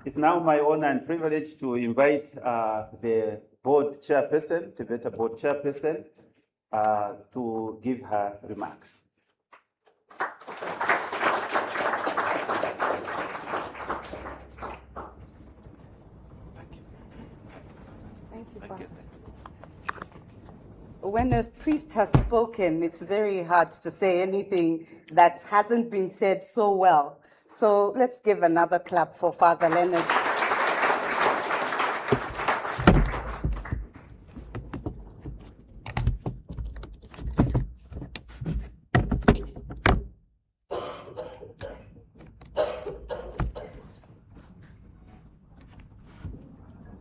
It's now my honor and privilege to invite the board chairperson, TEVETA board chairperson, to give her remarks. Thank you, Father. When a priest has spoken, it's very hard to say anything that hasn't been said so well. So let's give another clap for Father Leonard.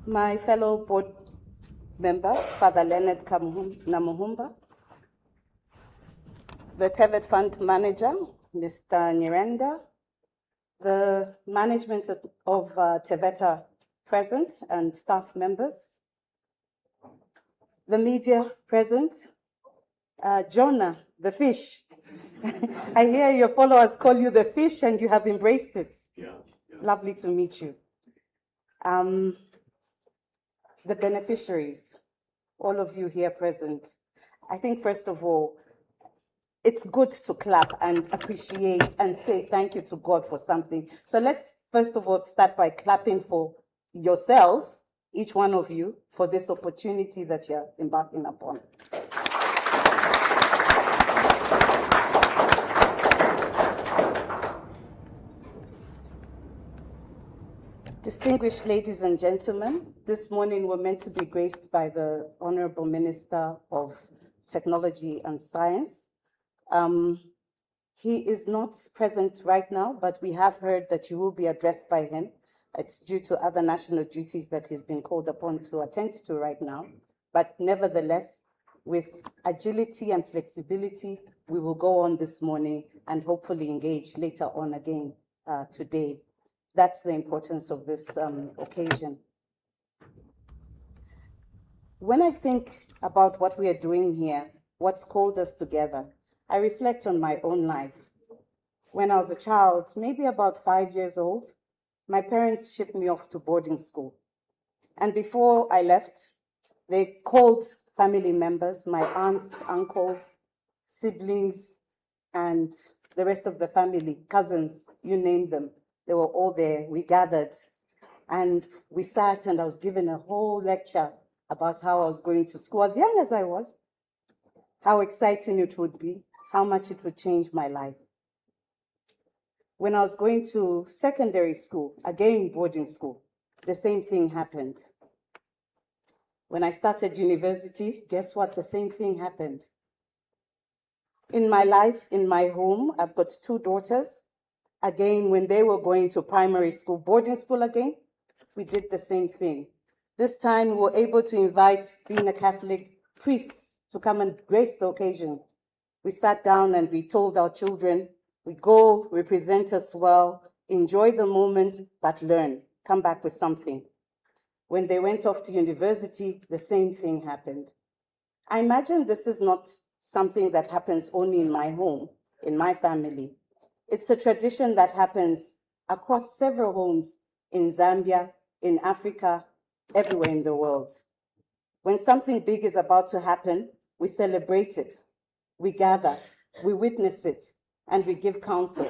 My fellow board member, Father Leonard Namuhumba, the TEVET Fund Manager, Mr. Nyirenda, the management of TEVETA present and staff members, the media present, Jonah, the fish. I hear your followers call you the fish and you have embraced it. Yeah. Lovely to meet you. The beneficiaries, all of you here present. I think first of all, it's good to clap and appreciate and say thank you to God for something. So let's first of all start by clapping for yourselves, each one of you, for this opportunity that you're embarking upon. Distinguished ladies and gentlemen, this morning we're meant to be graced by the Honorable Minister of Technology and Science. He is not present right now, but we have heard that you will be addressed by him. It's due to other national duties that he's been called upon to attend to right now. But nevertheless, with agility and flexibility, we will go on this morning and hopefully engage later on again today. That's the importance of this occasion. When I think about what we are doing here, what's called us together, I reflect on my own life. When I was a child, maybe about 5 years old, my parents shipped me off to boarding school. And before I left, they called family members, my aunts, uncles, siblings, and the rest of the family, cousins, you name them. They were all there. We gathered and we sat, and I was given a whole lecture about how I was going to school, as young as I was, how exciting it would be, how much it would change my life. When I was going to secondary school, again boarding school, the same thing happened. When I started university, guess what? The same thing happened. In my life, in my home, I've got 2 daughters. Again, when they were going to primary school, boarding school again, we did the same thing. This time we were able to invite, being a Catholic, priests to come and grace the occasion. We sat down and we told our children, we go, represent us well, enjoy the moment, but learn, come back with something. When they went off to university, the same thing happened. I imagine this is not something that happens only in my home, in my family. It's a tradition that happens across several homes in Zambia, in Africa, everywhere in the world. When something big is about to happen, we celebrate it, we gather, we witness it, and we give counsel,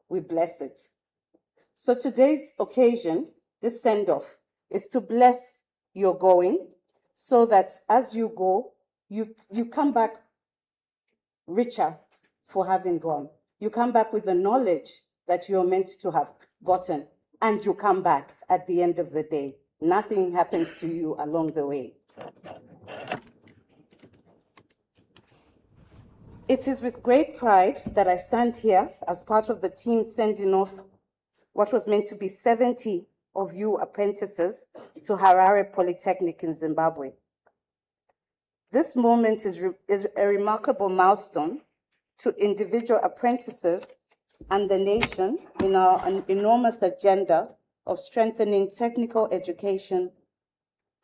we bless it. So today's occasion, this send-off, is to bless your going so that as you go, you come back richer for having gone. You come back with the knowledge that you're meant to have gotten, and you come back at the end of the day. Nothing happens to you along the way. It is with great pride that I stand here as part of the team sending off what was meant to be 70 of you apprentices to Harare Polytechnic in Zimbabwe. This moment is a remarkable milestone to individual apprentices and the nation in our enormous agenda of strengthening technical education,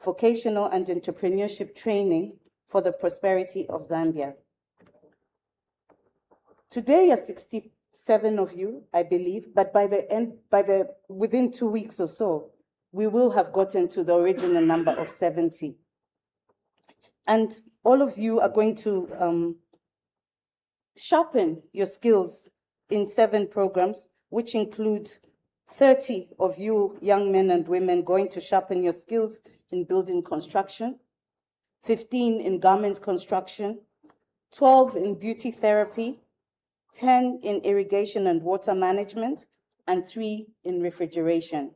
vocational and entrepreneurship training for the prosperity of Zambia. Today, a 7 of you, I believe, but within 2 weeks or so, we will have gotten to the original number of 70. And all of you are going to sharpen your skills in 7 programs, which include 30 of you young men and women going to sharpen your skills in building construction, 15 in garment construction, 12 in beauty therapy, 10 in irrigation and water management, and 3 in refrigeration.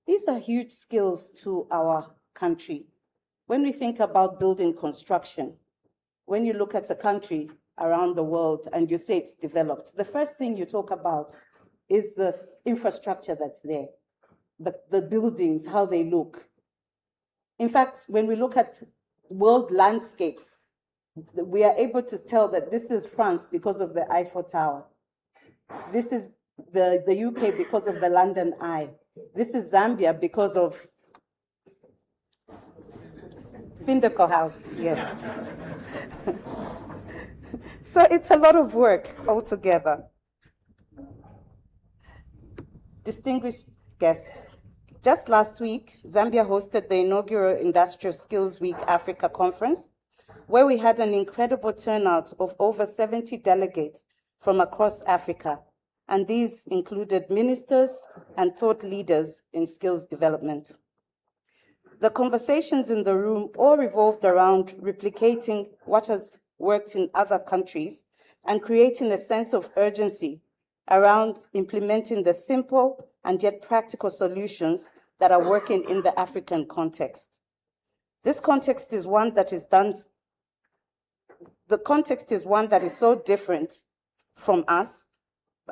These are huge skills to our country. When we think about building construction, when you look at a country around the world and you say it's developed, the first thing you talk about is the infrastructure that's there, the buildings, how they look. In fact, when we look at world landscapes, we are able to tell that this is France because of the Eiffel Tower. This is the UK because of the London Eye. This is Zambia because of Findeco House, yes. So it's a lot of work altogether. Distinguished guests, just last week, Zambia hosted the inaugural Industrial Skills Week Africa Conference, where we had an incredible turnout of over 70 delegates from across Africa, and these included ministers and thought leaders in skills development. The conversations in the room all revolved around replicating what has worked in other countries and creating a sense of urgency around implementing the simple and yet practical solutions that are working in the African context. This context is one that is so different from us,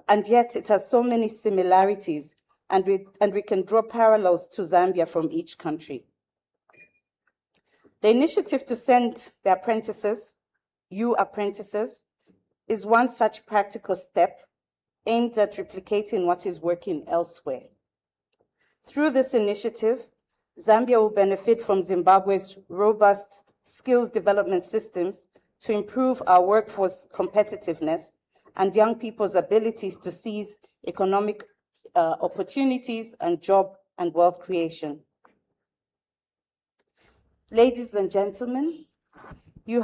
and yet it has so many similarities, and we can draw parallels to Zambia from each country. The initiative to send the apprentices, you apprentices, is one such practical step aimed at replicating what is working elsewhere. Through this initiative, Zambia will benefit from Zimbabwe's robust skills development systems to improve our workforce competitiveness and young people's abilities to seize economic opportunities and job and wealth creation. Ladies and gentlemen, we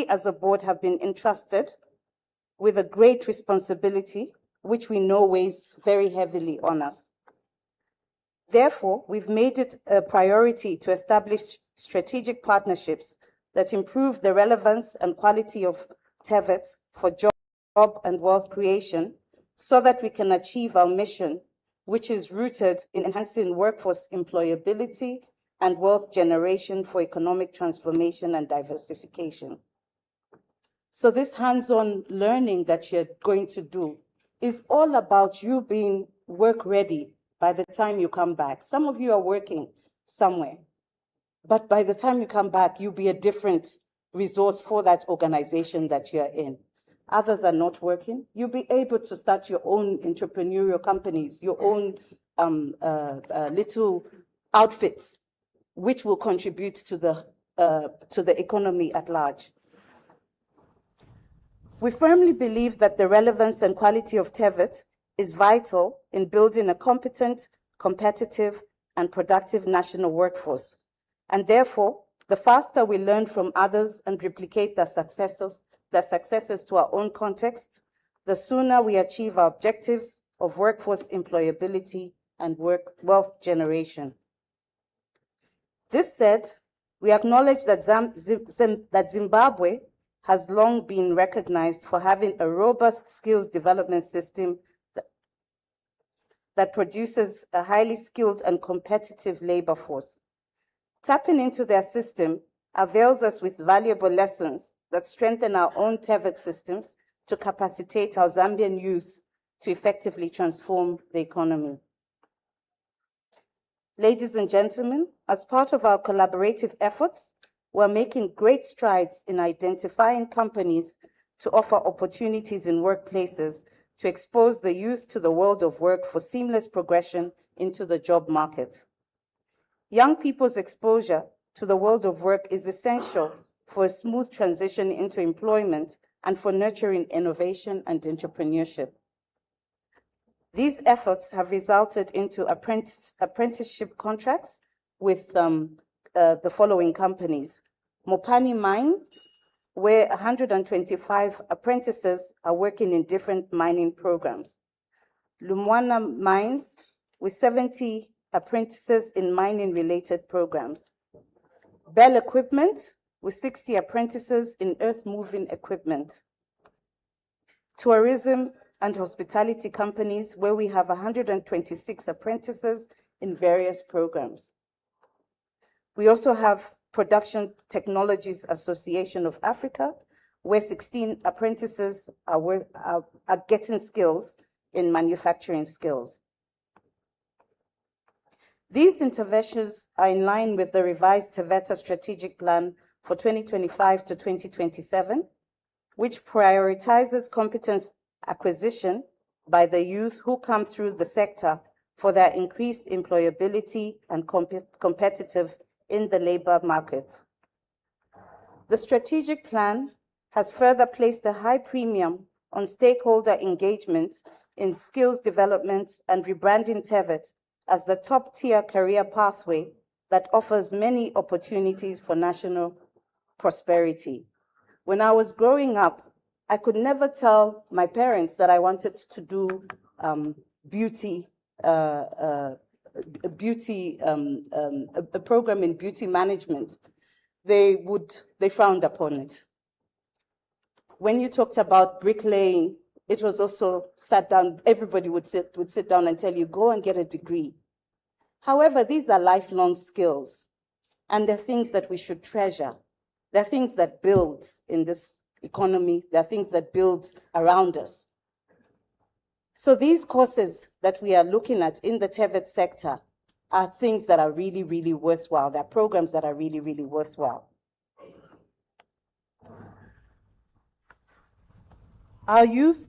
as a board have been entrusted with a great responsibility, which we know weighs very heavily on us. Therefore, we've made it a priority to establish strategic partnerships that improve the relevance and quality of TEVET for job and wealth creation so that we can achieve our mission, which is rooted in enhancing workforce employability and wealth generation for economic transformation and diversification. So this hands-on learning that you're going to do is all about you being work ready by the time you come back. Some of you are working somewhere, but by the time you come back, you'll be a different resource for that organization that you're in. Others are not working. You'll be able to start your own entrepreneurial companies, your own little outfits, which will contribute to the economy at large. We firmly believe that the relevance and quality of TEVET is vital in building a competent, competitive, and productive national workforce. And therefore, the faster we learn from others and replicate their successes to our own context, the sooner we achieve our objectives of workforce employability and wealth generation. This said, we acknowledge that Zimbabwe has long been recognized for having a robust skills development system that produces a highly skilled and competitive labor force. Tapping into their system avails us with valuable lessons that strengthen our own TEVET systems to capacitate our Zambian youth to effectively transform the economy. Ladies and gentlemen, as part of our collaborative efforts, we're making great strides in identifying companies to offer opportunities in workplaces to expose the youth to the world of work for seamless progression into the job market. Young people's exposure to the world of work is essential for a smooth transition into employment and for nurturing innovation and entrepreneurship. These efforts have resulted into apprenticeship contracts with the following companies. Mopani Mines, where 125 apprentices are working in different mining programs. Lumwana Mines, with 70 apprentices in mining-related programs. Bell Equipment, with 60 apprentices in earth-moving equipment. Tourism and hospitality companies, where we have 126 apprentices in various programs. We also have Production Technologies Association of Africa, where 16 apprentices are getting skills in manufacturing skills. These interventions are in line with the revised TEVETA strategic plan for 2025 to 2027, which prioritizes competence acquisition by the youth who come through the sector for their increased employability and competitive in the labor market. The strategic plan has further placed a high premium on stakeholder engagement in skills development and rebranding TEVET as the top-tier career pathway that offers many opportunities for national prosperity. When I was growing up, I could never tell my parents that I wanted to do a program in beauty management. They frowned upon it. When you talked about bricklaying, it was also sat down, everybody would sit down and tell you, go and get a degree. However, these are lifelong skills, and they're things that we should treasure. They're things that build in this economy. They're things that build around us. So these courses that we are looking at in the TEVET sector are things that are really, really worthwhile. They're programs that are really, really worthwhile. Our youth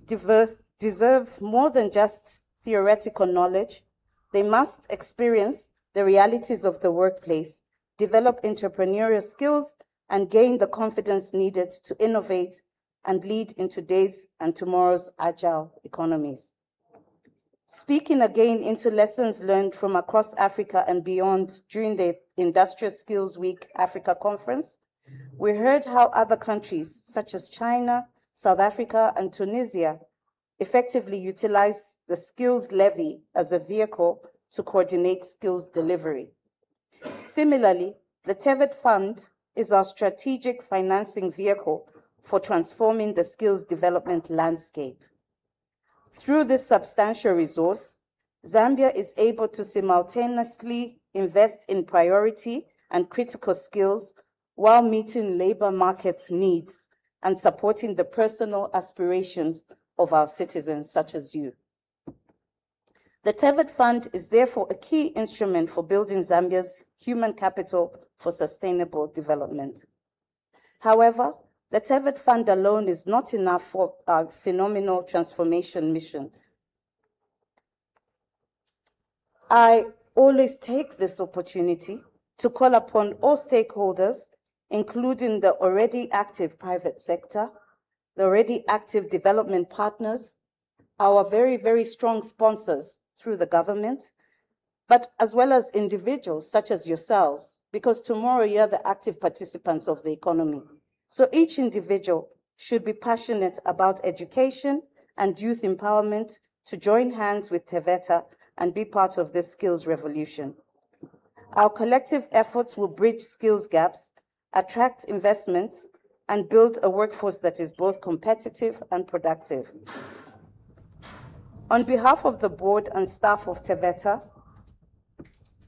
deserve more than just theoretical knowledge. They must experience the realities of the workplace, develop entrepreneurial skills, and gain the confidence needed to innovate and lead in today's and tomorrow's agile economies. Speaking again into lessons learned from across Africa and beyond during the Industrial Skills Week Africa Conference, we heard how other countries such as China, South Africa, and Tunisia effectively utilize the skills levy as a vehicle to coordinate skills delivery. Similarly, the TEVET Fund is our strategic financing vehicle for transforming the skills development landscape. Through this substantial resource, Zambia is able to simultaneously invest in priority and critical skills while meeting labor markets needs and supporting the personal aspirations of our citizens, such as you. The TEVET Fund is therefore a key instrument for building Zambia's human capital for sustainable development. However, the TEVET Fund alone is not enough for our phenomenal transformation mission. I always take this opportunity to call upon all stakeholders, including the already active private sector, the already active development partners, our very, very strong sponsors through the government, but as well as individuals such as yourselves, because tomorrow you're the active participants of the economy. So each individual should be passionate about education and youth empowerment to join hands with TEVETA and be part of this skills revolution. Our collective efforts will bridge skills gaps, attract investments, and build a workforce that is both competitive and productive. On behalf of the board and staff of TEVETA,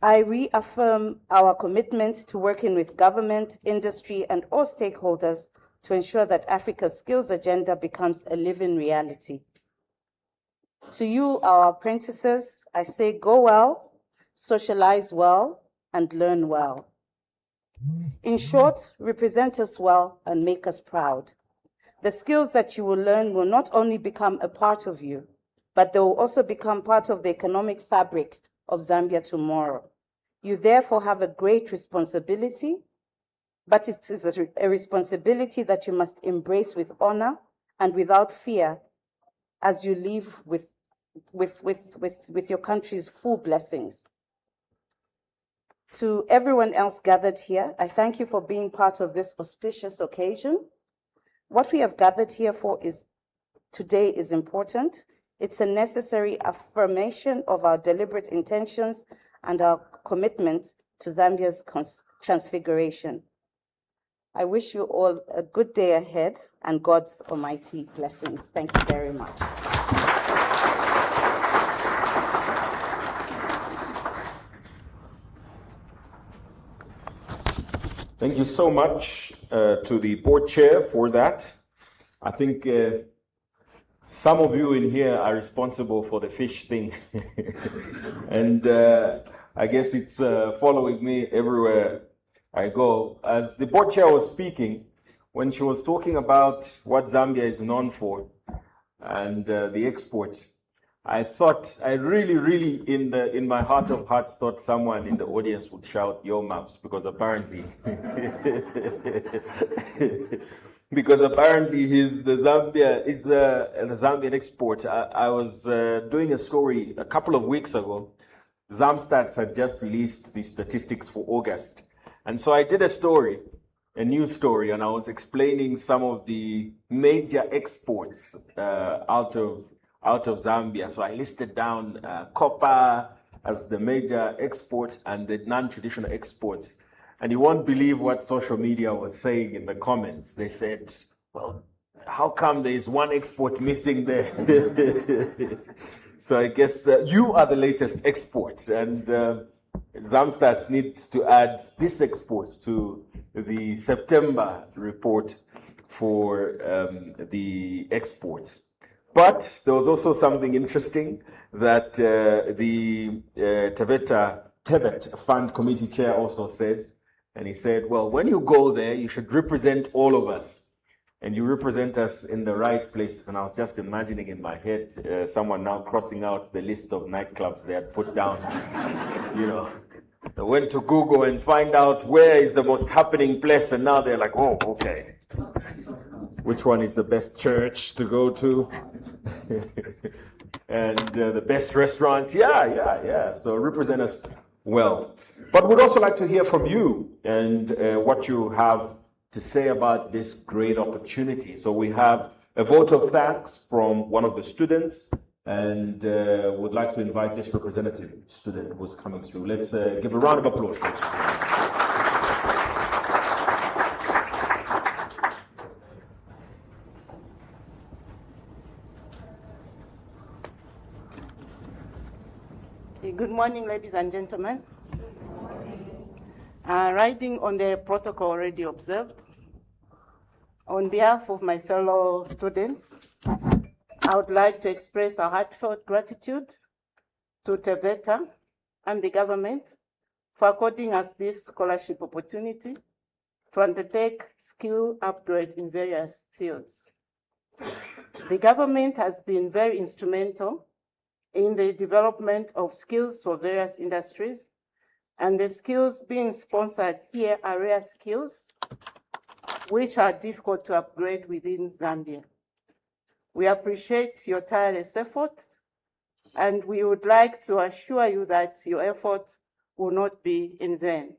I reaffirm our commitment to working with government, industry, and all stakeholders to ensure that Africa's skills agenda becomes a living reality. To you, our apprentices, I say go well, socialize well, and learn well. In short, represent us well and make us proud. The skills that you will learn will not only become a part of you, but they will also become part of the economic fabric of Zambia tomorrow. You therefore have a great responsibility, but it is a responsibility that you must embrace with honor and without fear as you leave with your country's full blessings. To everyone else gathered here, I thank you for being part of this auspicious occasion. What we have gathered here for today is important. It's a necessary affirmation of our deliberate intentions and our commitment to Zambia's transfiguration. I wish you all a good day ahead and God's almighty blessings. Thank you very much. Thank you so much to the board chair for that. I think some of you in here are responsible for the fish thing. And I guess it's following me everywhere I go. As the board chair was speaking, when she was talking about what Zambia is known for and the exports, I thought, I really, in my heart of hearts, thought someone in the audience would shout, "Yo, Maps," because apparently, he's the Zambian export. I was doing a story a couple of weeks ago. Zamstats had just released the statistics for August, and so I did a new story, and I was explaining some of the major exports out of Zambia. So I listed down copper as the major export and the non-traditional exports. And you won't believe what social media was saying in the comments. They said, well, how come there is one export missing there? So I guess you are the latest export. And Zamstats needs to add this export to the September report for the exports. But there was also something interesting that the TEVETA Fund Committee Chair also said. And he said, well, when you go there, you should represent all of us. And you represent us in the right places. And I was just imagining in my head someone now crossing out the list of nightclubs they had put down. You know, they went to Google and find out where is the most happening place. And now they're like, oh, okay. Which one is the best church to go to? And the best restaurants? Yeah. So represent us well. But we'd also like to hear from you and what you have to say about this great opportunity. So we have a vote of thanks from one of the students, and would like to invite this representative student who's coming through. Let's give a round of applause. Good morning, ladies and gentlemen. Riding on the protocol already observed, on behalf of my fellow students, I would like to express our heartfelt gratitude to TEVETA and the government for according us this scholarship opportunity to undertake skill upgrade in various fields. The government has been very instrumental in the development of skills for various industries, and the skills being sponsored here are rare skills which are difficult to upgrade within Zambia. We appreciate your tireless effort, and we would like to assure you that your effort will not be in vain.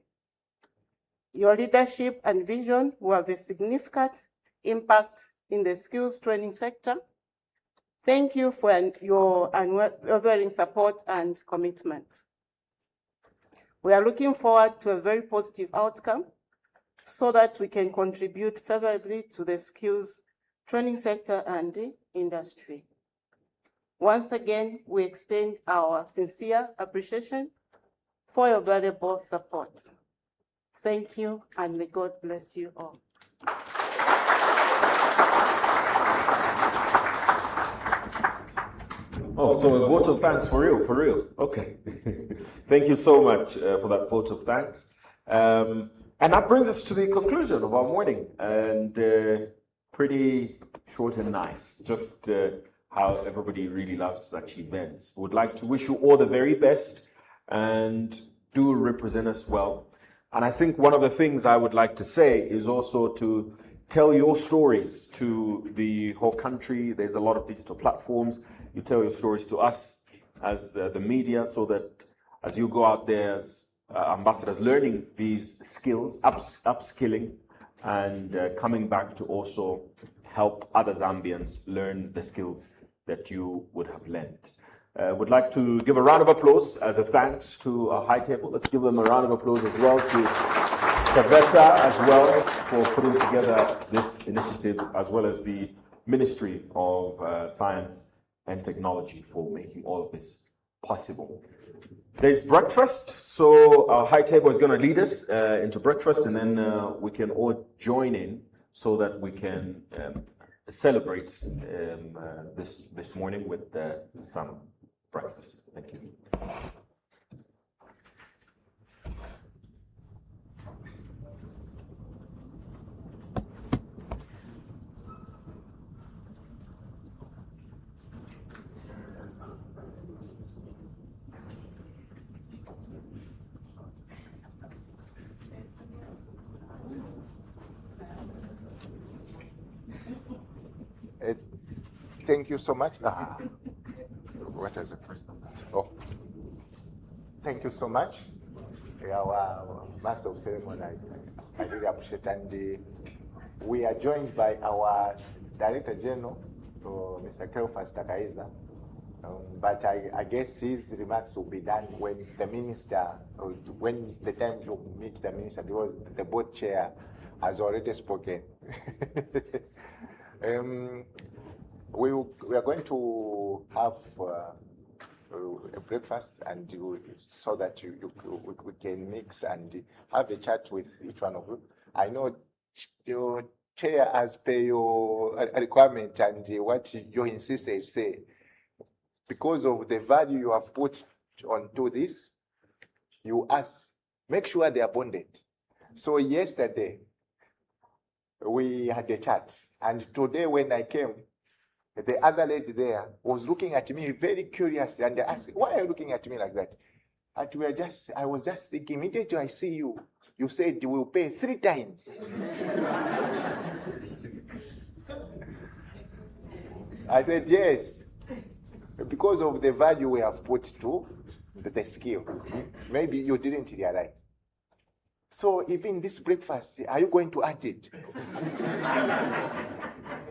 Your leadership and vision will have a significant impact in the skills training sector. Thank you for your unwavering support and commitment. We are looking forward to a very positive outcome so that we can contribute favorably to the skills training sector and the industry. Once again, we extend our sincere appreciation for your valuable support. Thank you, and may God bless you all. Oh, so a vote of thanks for real. Okay. Thank you so much for that vote of thanks. And that brings us to the conclusion of our morning. And pretty short and nice, just how everybody really loves such events. Would like to wish you all the very best and do represent us well. And I think one of the things I would like to say is also to tell your stories to the whole country. There's a lot of digital platforms. You tell your stories to us as the media, so that as you go out there as ambassadors, learning these skills, upskilling, and coming back to also help other Zambians learn the skills that you would have learned. Would like to give a round of applause as a thanks to our high table. Let's give them a round of applause as well to TEVETA as well for putting together this initiative, as well as the Ministry of Science and Technology for making all of this possible. There's breakfast, so our high table is going to lead us into breakfast, and then we can all join in so that we can celebrate this morning with some breakfast. Thank you. Thank you so much. What is the first one? Oh, thank you so much. Our Master of Ceremony, I really appreciate, and we are joined by our Director General, Mr. Cleophas Takaiza. But I guess his remarks will be done when the minister, when the time you meet the minister, because the board chair has already spoken. We are going to have a breakfast, and so that we can mix and have a chat with each one of you. I know your chair, as per your requirement and what you insisted, say, because of the value you have put onto this, you ask, make sure they are bonded. So yesterday we had a chat, and today when I came, the other lady there was looking at me very curiously, and I asked, why are you looking at me like that? And I was just thinking, immediately I see you, you said you will pay 3 times. I said, yes, because of the value we have put to the skill. Maybe you didn't realize. So even this breakfast, are you going to add it?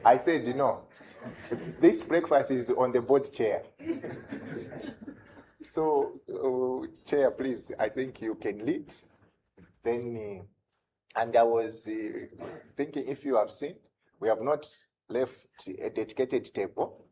I said, no. This breakfast is on the board chair. So, chair, please, I think you can lead. Then, and I was thinking, if you have seen, we have not left a dedicated table.